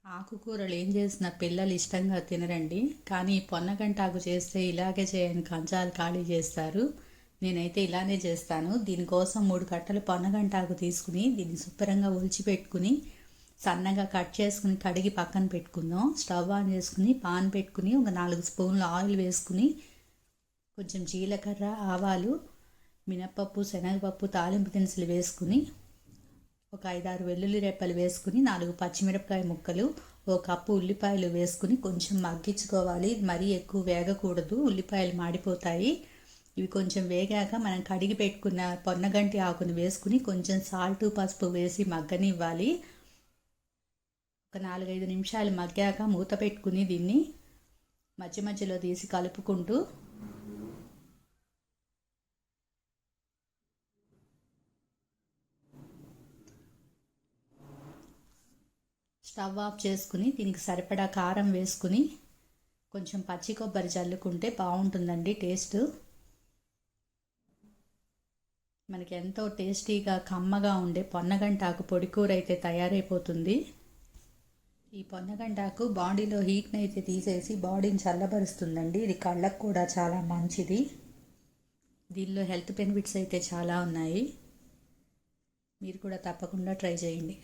ఆకుకూరలు ఏం చేసినా పిల్లలు ఇష్టంగా తినరండి. కానీ పొన్నగంటాకు చేస్తే ఇలాగే చేయని కంచాలు ఖాళీ చేస్తారు. నేనైతే ఇలానే చేస్తాను. దీనికోసం 3 కట్టలు పొన్నగంటాకు తీసుకుని దీన్ని శుభ్రంగా ఒలిచిపెట్టుకుని సన్నగా కట్ చేసుకుని కడిగి పక్కన పెట్టుకుందాం. స్టవ్ ఆన్ చేసుకుని పాన్ పెట్టుకుని ఒక 4 స్పూన్లు ఆయిల్ వేసుకుని కొంచెం జీలకర్ర, ఆవాలు, మినప్పప్పు, శనగపప్పు, తాలింపు దినుసులు వేసుకుని ఒక 5-6 వెల్లుల్లి రెప్పలు వేసుకుని 4 పచ్చిమిరపకాయ ముక్కలు, ఒక కప్పు ఉల్లిపాయలు వేసుకుని కొంచెం మగ్గించుకోవాలి. మరీ ఎక్కువ వేగకూడదు, ఉల్లిపాయలు మాడిపోతాయి. ఇవి కొంచెం వేగాక మనం కడిగి పెట్టుకున్న పొన్నగంటి ఆకుని వేసుకుని కొంచెం సాల్ట్, పసుపు వేసి మగ్గనివ్వాలి. ఒక 4-5 నిమిషాలు మగ్గాక మూత పెట్టుకుని దీన్ని మధ్య మధ్యలో తీసి కలుపుకుంటూ స్టవ్ ఆఫ్ చేసుకుని దీనికి సరిపడా కారం వేసుకుని కొంచెం పచ్చి కొబ్బరి చల్లుకుంటే బాగుంటుందండి టేస్ట్. మనకి ఎంతో టేస్టీగా కమ్మగా ఉండే పొన్నగంటాకు పొడి కూర అయితే తయారైపోతుంది. ఈ పొన్నగంటాకు బాడీలో హీట్ని అయితే తీసేసి బాడీని చల్లబరుస్తుందండి. ఇది కళ్ళకు కూడా చాలా మంచిది. దీనిలో హెల్త్ బెనిఫిట్స్ అయితే చాలా ఉన్నాయి. మీరు కూడా తప్పకుండా ట్రై చేయండి.